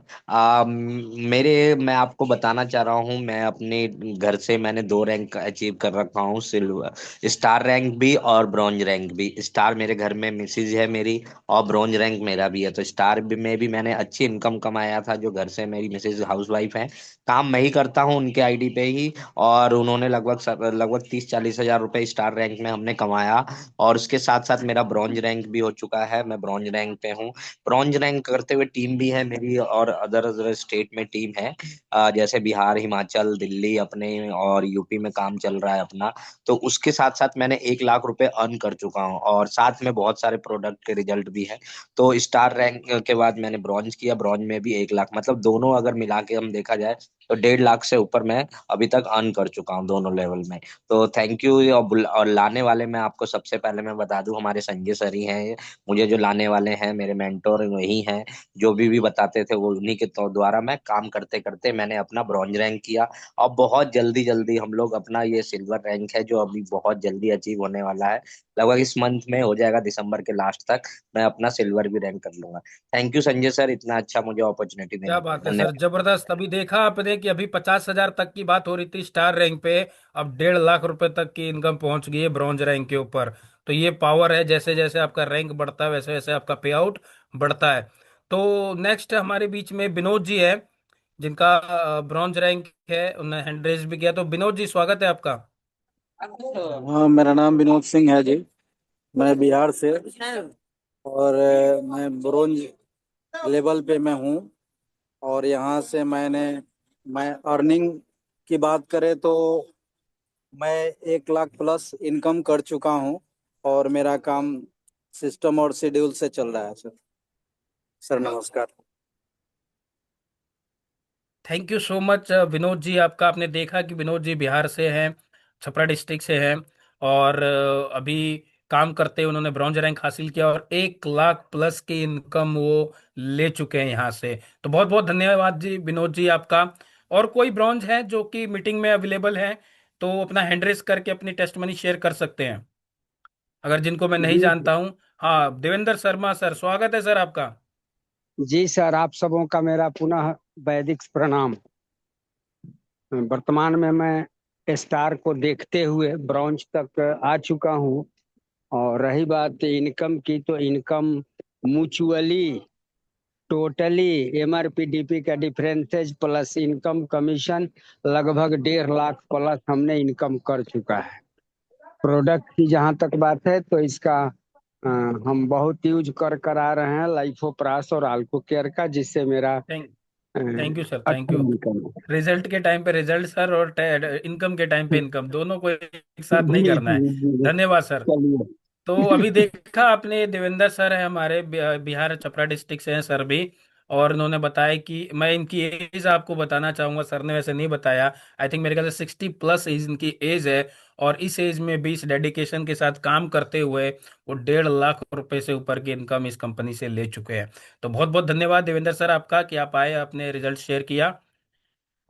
मैं आपको बताना चाह रहा हूँ, मैं अपने घर से मैंने दो रैंक अचीव कर रखा हूँ, सिल्वर स्टार रैंक भी और ब्रॉन्ज रैंक भी। स्टार मेरे घर में मिसेज है मेरी, और ब्रॉन्ज रैंक मेरा भी है। तो स्टार में भी मैंने अच्छी इनकम कमाया था, जो घर से मेरी मिसेज हाउस वाइफ है, काम मैं ही करता हूँ उनके आईडी पे ही। और उन्होंने लगभग 30-40 हजार रुपए स्टार रैंक में हमने कमाया। और उसके साथ साथ मेरा ब्रॉन्ज रैंक भी हो चुका है, मैं ब्रॉन्ज रैंक पे हूँ। ब्रॉन्ज रैंक करते हुए टीम भी है मेरी, और अदर अदर स्टेट में टीम है। जैसे बिहार, हिमाचल, दिल्ली अपने, और यूपी में काम चल रहा है अपना। तो उसके साथ साथ मैंने 1 लाख रुपए अर्न कर चुका हूँ, और साथ में बहुत सारे प्रोडक्ट के रिजल्ट भी है। तो स्टार रैंक के बाद मैंने ब्रॉन्ज किया, ब्रॉन्ज में भी 1 लाख, मतलब दोनों अगर मिला के हम देखा जाए तो 1.5 लाख से ऊपर मैं अभी तक अर्न कर चुका हूँ दोनों लेवल में। तो थैंक यू। और लाने वाले मैं आपको सबसे पहले मैं बता दूं, हमारे संजय सर ही हैं। मुझे जो लाने वाले हैं, मेरे मेंटोर वही हैं। जो भी बताते थे वो उन्हीं के द्वारा मैं काम करते करते मैंने अपना ब्रॉन्ज रैंक किया। और बहुत जल्दी जल्दी हम लोग अपना ये सिल्वर रैंक है जो अभी बहुत जल्दी अचीव होने वाला है, लगभग इस मंथ में हो जाएगा, दिसंबर के लास्ट तक मैं अपना सिल्वर भी रैंक कर लूंगा। थैंक यू संजय सर, इतना अच्छा मुझे अपॉर्चुनिटी क्या देने के बात लिए। है सर, धन्यवाद। जबरदस्त। अभी देखा आपने कि अभी 50,000 तक की बात हो रही थी स्टार रैंक पे, अब 1.5 लाख रुपए तक की इनकम पहुंच गई है ब्रॉन्ज रैंक के ऊपर। तो ये पावर है, जैसे जैसे आपका रैंक बढ़ता है वैसे वैसे आपका पे आउट बढ़ता है। तो नेक्स्ट हमारे बीच में विनोद जी है, जिनका ब्रॉन्ज रैंक है, उन्होंने हैंड रेज भी किया। तो विनोद जी स्वागत है आपका। हाँ, मेरा नाम विनोद सिंह है जी। मैं बिहार से, और मैं ब्रोंज लेवल पे मैं हूँ। और यहाँ से मैं अर्निंग की बात करें तो मैं 1 लाख प्लस इनकम कर चुका हूँ। और मेरा काम सिस्टम और शेड्यूल से चल रहा है सर। सर नमस्कार। Thank you so much Vinod ji आपका। आपने देखा कि विनोद जी बिहार से हैं, छपरा डिस्ट्रिक्ट से हैं, और अभी काम करते उन्होंने ब्रॉन्ज रैंक हासिल किया और 1 लाख प्लस की इनकम वो ले चुके हैं यहाँ से। तो बहुत बहुत धन्यवाद जी विनोद जी आपका। और कोई ब्रॉन्ज है जो कि मीटिंग में अवेलेबल है तो अपना हैंड रेस करके अपनी टेस्ट मनी शेयर कर सकते हैं, अगर जिनको मैं नहीं जी जानता हूँ। हाँ, देवेंद्र शर्मा सर, स्वागत है सर आपका। जी सर, आप सबों का मेरा पुनः वैदिक प्रणाम। वर्तमान में मैं स्टार को देखते हुए ब्रॉन्ज तक आ चुका हूँ। और रही बात इनकम की, तो income mutually totally MRP DP का डिफरेंसेज प्लस इनकम कमीशन लगभग 1.5 लाख प्लस हमने इनकम कर चुका है। प्रोडक्ट की जहां तक बात है तो इसका हम बहुत यूज कर आ रहे हैं, लाइफोप्रास और आल्को केयर का, जिससे मेरा थैंक यू सर, थैंक अच्छा यू। इनकम है। रिजल्ट के टाइम पे रिजल्ट सर, और इनकम के टाइम पे इनकम, दोनों को एक साथ नहीं जी करना है। जी जी। धन्यवाद सर। चलिए। तो अभी देखा आपने, देवेंद्र सर है हमारे, बिहार छपरा डिस्ट्रिक्ट से हैं सर भी। और उन्होंने बताया कि मैं इनकी एज आपको बताना चाहूंगा, सर ने वैसे नहीं बताया। आई थिंक मेरे ख्याल से 60+ एज इनकी एज है। और इस एज में भी इस डेडिकेशन के साथ काम करते हुए वो 1.5 लाख रुपए से ऊपर की इनकम इस कंपनी से ले चुके हैं। तो बहुत बहुत धन्यवाद देवेंद्र सर आपका कि आप आए, अपने रिजल्ट शेयर किया।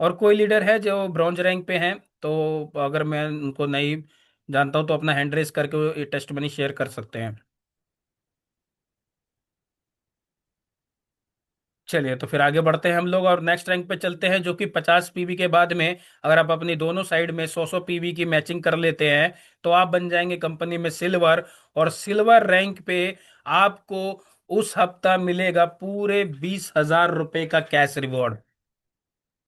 और कोई लीडर है जो ब्रॉन्ज रैंक पे हैं, तो अगर मैं उनको नहीं जानता हूं तो अपना हैंड रेस करके ये टेस्ट मनी शेयर कर सकते हैं। चलिए, तो फिर आगे बढ़ते हैं हम लोग और नेक्स्ट रैंक पे चलते हैं, जो कि 50 पीवी के बाद में अगर आप अपनी दोनों साइड में 100-100 पीवी की मैचिंग कर लेते हैं तो आप बन जाएंगे कंपनी में सिल्वर। और सिल्वर रैंक पे आपको उस हफ्ता मिलेगा पूरे 20,000 रुपए का कैश रिवॉर्ड।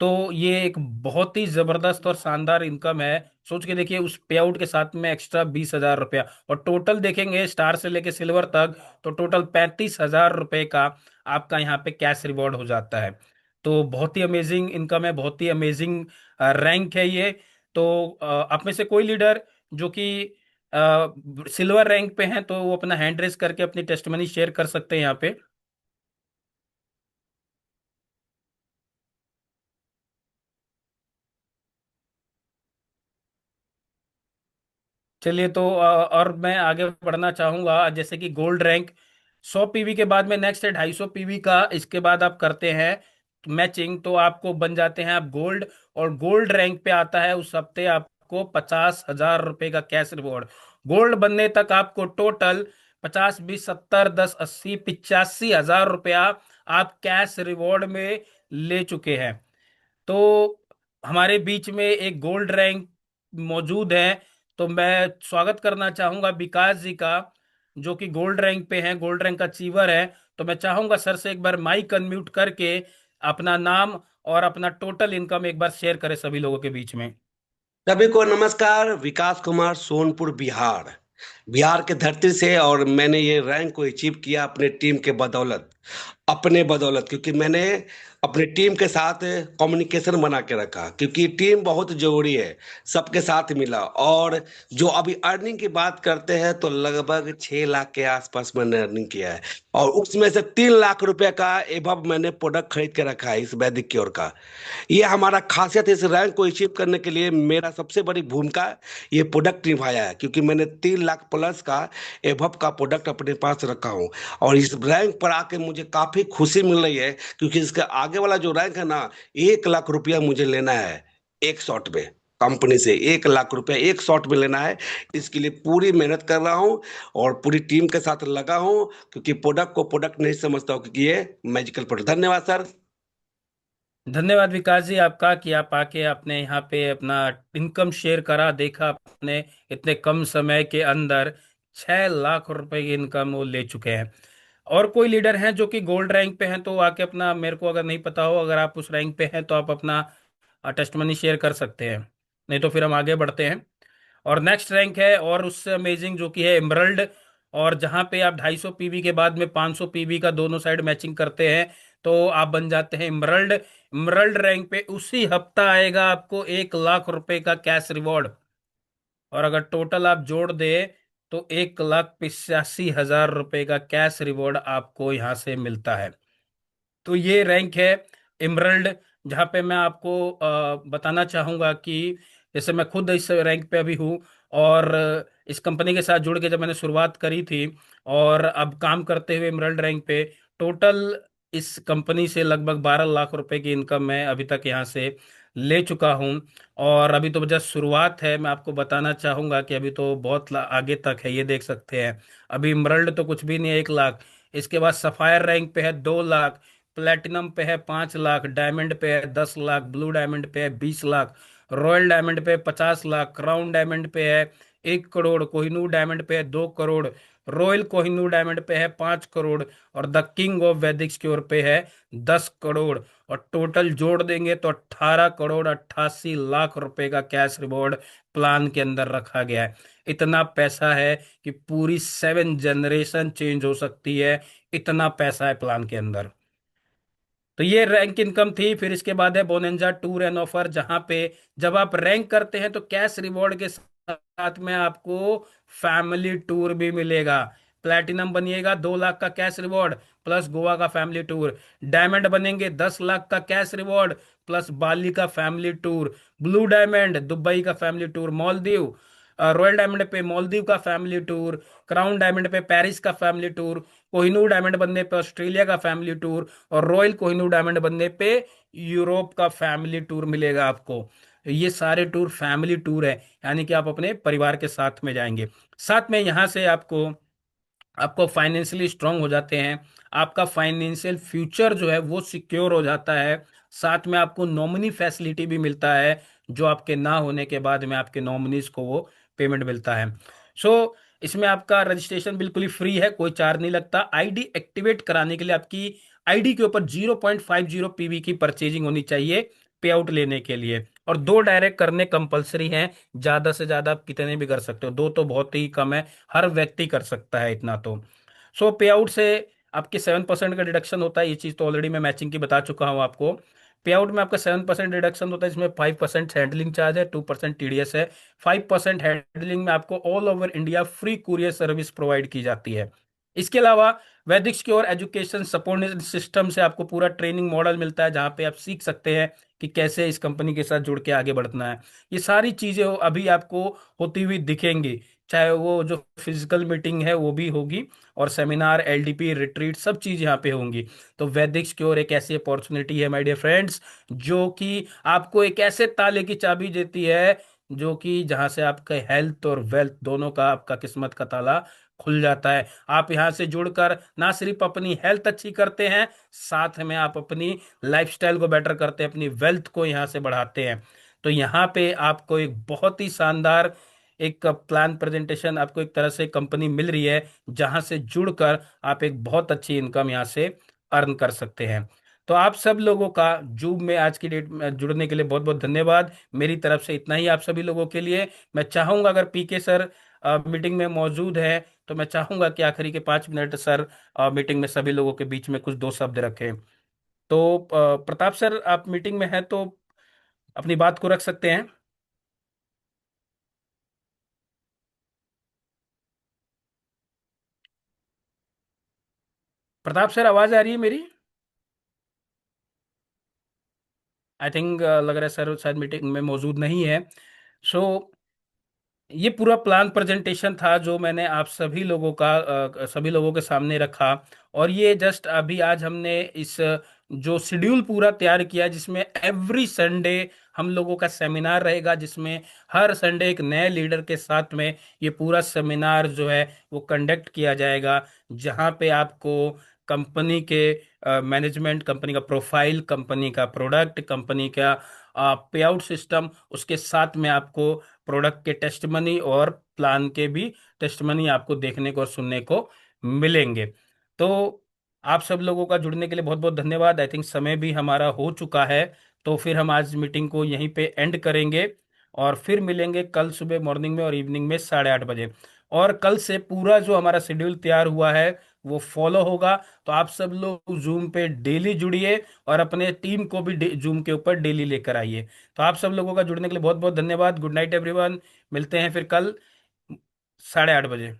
तो ये एक बहुत ही जबरदस्त और शानदार इनकम है। सोच के देखिए, उस पे आउट के साथ में एक्स्ट्रा 20,000 रुपया, और टोटल देखेंगे स्टार से लेके सिल्वर तक तो टोटल 35,000 रुपये का आपका यहाँ पे कैश रिवॉर्ड हो जाता है। तो बहुत ही अमेजिंग इनकम है, बहुत ही अमेजिंग रैंक है ये। तो आप में से कोई लीडर जो कि सिल्वर रैंक पे हैं तो वो अपना हैंड रेस करके अपनी टेस्टमनी शेयर कर सकते हैं यहाँ पे। चलिए, तो और मैं आगे बढ़ना चाहूंगा, जैसे कि गोल्ड रैंक 100 पीवी के बाद में नेक्स्ट है 250 पीवी का। इसके बाद आप करते हैं मैचिंग तो आपको बन जाते हैं आप गोल्ड। और गोल्ड रैंक पे आता है उस हफ्ते आपको 50,000 रुपए का कैश रिवॉर्ड। गोल्ड बनने तक आपको टोटल 50, 20, 70, 10, 80, 85,000 रुपया आप कैश रिवॉर्ड में ले चुके हैं। तो हमारे बीच में एक गोल्ड रैंक मौजूद है, तो मैं स्वागत करना चाहूंगा विकास जी का, जो कि गोल्ड रैंक पे हैं, गोल्ड रैंक का अचीवर है। तो मैं चाहूंगा सर से एक बार माइक अनम्यूट करके अपना नाम और अपना टोटल इनकम एक बार शेयर करें सभी लोगों के बीच में। सभी को नमस्कार। विकास कुमार, सोनपुर, बिहार। बिहार के धरती से, और मैंने ये रैंक को अचीव किया अपने टीम के बदौलत। अपने बदौलत, क्योंकि मैंने अपनी टीम के साथ कम्युनिकेशन बना के रखा, क्योंकि टीम बहुत जरूरी है। सबके साथ मिला, और जो अभी अर्निंग की बात करते हैं तो लगभग 6 लाख के आसपास मैंने अर्निंग किया है। और उसमें से 3 लाख रुपए का एबव मैंने प्रोडक्ट खरीद के रखा है इस वैदिक क्योर का। ये हमारा खासियत है। इस रैंक को अचीव करने के लिए मेरा सबसे बड़ी भूमिका ये प्रोडक्ट निभाया है, क्योंकि मैंने 3 लाख प्लस का एभव का प्रोडक्ट अपने पास रखा हूँ। और इस रैंक पर आके मुझे काफी खुशी मिल रही है, क्योंकि इसके आगे वाला जो रैंक है ना, 1 लाख रुपया मुझे लेना है एक शॉट में। कंपनी से 1 लाख रुपया एक शॉट में लेना है। इसके लिए पूरी मेहनत कर रहा हूँ और पूरी टीम के साथ लगा हूँ, क्योंकि प्रोडक्ट को प्रोडक्ट नहीं समझता हूँ, क्योंकि ये मैजिकल प्रोडक्ट। धन्यवाद सर। धन्यवाद विकास जी आपका कि आप आके आपने यहाँ पे अपना इनकम शेयर करा। देखा आपने, इतने कम समय के अंदर 6 लाख रुपए की इनकम वो ले चुके हैं। और कोई लीडर हैं जो कि गोल्ड रैंक पे हैं तो आके अपना, मेरे को अगर नहीं पता हो, अगर आप उस रैंक पे हैं तो आप अपना टेस्ट मनी शेयर कर सकते हैं। नहीं तो फिर हम आगे बढ़ते हैं। और नेक्स्ट रैंक है और उससे अमेजिंग, जो कि है एमरल्ड। और जहां पे आप 250 पीवी के बाद में 500 पीवी का दोनों साइड मैचिंग करते हैं तो आप बन जाते हैं इमरल्ड। इमरल्ड रैंक पे उसी हफ्ता आएगा आपको 1 लाख रुपए का कैश रिवॉर्ड। और अगर टोटल आप जोड़ दे तो 1,85,000 रुपए का कैश रिवॉर्ड आपको यहां से मिलता है। तो ये रैंक है इमरल्ड, जहाँ पे मैं आपको बताना चाहूंगा कि जैसे मैं खुद इस रैंक पे अभी हूँ। और इस कंपनी के साथ जुड़ के जब मैंने शुरुआत करी थी और अब काम करते हुए इमरल्ड रैंक पे, टोटल इस कंपनी से लगभग 12 लाख रुपए की इनकम मैं अभी तक यहाँ से ले चुका हूँ। और अभी तो जस्ट शुरुआत है। मैं आपको बताना चाहूंगा कि अभी तो बहुत आगे तक है, ये देख सकते हैं। अभी इमरल्ड तो कुछ भी नहीं है, 1 लाख। इसके बाद सफायर रैंक पे है 2 लाख, प्लेटिनम पे है 5 लाख, डायमंड पे है 10 लाख, ब्लू डायमंड पे है 20 लाख, रॉयल डायमंड पे 50 लाख, क्राउन डायमंड पे है 1 करोड़, कोहिनूर डायमंड पे है 2 करोड़, रॉयल कोहिनूर डायमंड पे है 5 करोड़, और द किंग ऑफ वैदिक स्क्योर पे है 10 करोड़। और टोटल जोड़ देंगे तो 18 करोड़ 88 लाख रुपए का कैश रिवॉर्ड प्लान के अंदर रखा गया है। इतना पैसा है कि पूरी 7 जनरेशन चेंज हो सकती है, इतना पैसा है प्लान के अंदर। तो ये रैंक इनकम थी। फिर इसके बाद है बोनेंजा टूर एंड ऑफर, जहां पे जब आप रैंक करते हैं तो कैश रिवॉर्ड के साथ में आपको फैमिली टूर भी मिलेगा। प्लैटिनम बनिएगा 2 लाख का कैश रिवॉर्ड प्लस गोवा का फैमिली टूर। डायमंड बनेंगे 10 लाख का कैश रिवॉर्ड प्लस बाली का family tour. Blue diamond Dubai का family tour, Maldives. Royal diamond पे मालदीव का फैमिली टूर। क्राउन डायमंड पे पेरिस का फैमिली टूर। कोहिनूर डायमंड बनने पे ऑस्ट्रेलिया का फैमिली टूर। और रॉयल कोहिनूर डायमंड बनने पे यूरोप का फैमिली टूर मिलेगा आपको। ये सारे टूर फैमिली टूर है, यानी कि आप अपने परिवार के साथ में जाएंगे। साथ में यहाँ से आपको आपको फाइनेंशियली स्ट्रांग हो जाते हैं, आपका फाइनेंशियल फ्यूचर जो है वो सिक्योर हो जाता है। साथ में आपको नॉमिनी फैसिलिटी भी मिलता है, जो आपके ना होने के बाद में आपके नॉमिनीज को वो पेमेंट मिलता है। सो इसमें आपका रजिस्ट्रेशन बिल्कुल ही फ्री है, कोई चार्ज नहीं लगता। आईडी एक्टिवेट कराने के लिए आपकी आईडी के ऊपर 0.50 पीवी की परचेजिंग होनी चाहिए पे आउट लेने के लिए, और 2 डायरेक्ट करने कंपलसरी हैं। ज्यादा से ज्यादा आप कितने भी कर सकते हो, 2 तो बहुत ही कम है, हर व्यक्ति कर सकता है इतना तो। सो पे आउट से आपके 7% का डिडक्शन होता है। ये चीज तो ऑलरेडी मैं मैचिंग की बता चुका हूं आपको। पे आउट में आपका 7% डिडक्शन होता है, इसमें 5% हैंडलिंग चार्ज है, 2% टीडीएस है। 5% हैंडलिंग में आपको all over India free courier service provide की जाती है। इसके अलावा वैदिक सिक्योर एजुकेशन सपोर्ट सिस्टम से आपको पूरा ट्रेनिंग मॉडल मिलता है, जहां पे आप सीख सकते हैं कि कैसे इस कंपनी के साथ जुड़ के आगे बढ़ना है। ये सारी चीजें अभी आपको होती हुई दिखेंगी, चाहे वो जो फिजिकल मीटिंग है वो भी होगी, और सेमिनार, एलडीपी, रिट्रीट, सब चीज यहाँ पे होंगी। तो वैदिक सिक्योर एक ऐसी अपॉर्चुनिटी है माय डियर फ्रेंड्स, जो कि आपको एक ऐसे ताले की चाबी देती है, जो कि जहां से आपका हेल्थ और वेल्थ दोनों का, आपका किस्मत का ताला खुल जाता है। आप यहाँ से जुड़कर ना सिर्फ अपनी हेल्थ अच्छी करते हैं, साथ में आप अपनी लाइफस्टाइल को बेटर करते हैं, अपनी वेल्थ को यहाँ से बढ़ाते हैं। तो यहाँ पे आपको एक बहुत ही शानदार एक प्लान प्रेजेंटेशन, आपको एक तरह से कंपनी मिल रही है, जहां से जुड़कर आप एक बहुत अच्छी इनकम यहाँ से अर्न कर सकते हैं। तो आप सब लोगों का जूम में आज की डेट में जुड़ने के लिए बहुत बहुत धन्यवाद। मेरी तरफ से इतना ही आप सभी लोगों के लिए। मैं चाहूंगा अगर पीके सर मीटिंग में मौजूद है, तो मैं चाहूंगा कि आखिरी के 5 मिनट सर मीटिंग में सभी लोगों के बीच में कुछ 2 शब्द रखें। तो प्रताप सर, आप मीटिंग में हैं तो अपनी बात को रख सकते हैं। प्रताप सर, आवाज आ रही है मेरी? आई थिंक लग रहा है सर शायद मीटिंग में मौजूद नहीं है। सो ये पूरा प्लान प्रेजेंटेशन था जो मैंने आप सभी लोगों का सभी लोगों के सामने रखा। और ये जस्ट अभी आज हमने इस जो शेड्यूल पूरा तैयार किया, जिसमें एवरी संडे हम लोगों का सेमिनार रहेगा, जिसमें हर संडे एक नए लीडर के साथ में ये पूरा सेमिनार जो है वो कंडक्ट किया जाएगा, जहां पे आपको कंपनी के मैनेजमेंट, कंपनी का प्रोफाइल, कंपनी का प्रोडक्ट, कंपनी का पे आउट सिस्टम, उसके साथ में आपको प्रोडक्ट के टेस्टमनी और प्लान के भी टेस्टमनी आपको देखने को और सुनने को मिलेंगे। तो आप सब लोगों का जुड़ने के लिए बहुत बहुत धन्यवाद। आई थिंक समय भी हमारा हो चुका है, तो फिर हम आज मीटिंग को यहीं पे एंड करेंगे, और फिर मिलेंगे कल सुबह मॉर्निंग में और इवनिंग में 8:30 बजे। और कल से पूरा जो हमारा शेड्यूल तैयार हुआ है वो फॉलो होगा। तो आप सब लोग जूम पे डेली जुड़िए, और अपने टीम को भी जूम के ऊपर डेली लेकर आइए। तो आप सब लोगों का जुड़ने के लिए बहुत बहुत धन्यवाद। गुड नाइट एवरीवन, मिलते हैं फिर कल 8:30 बजे।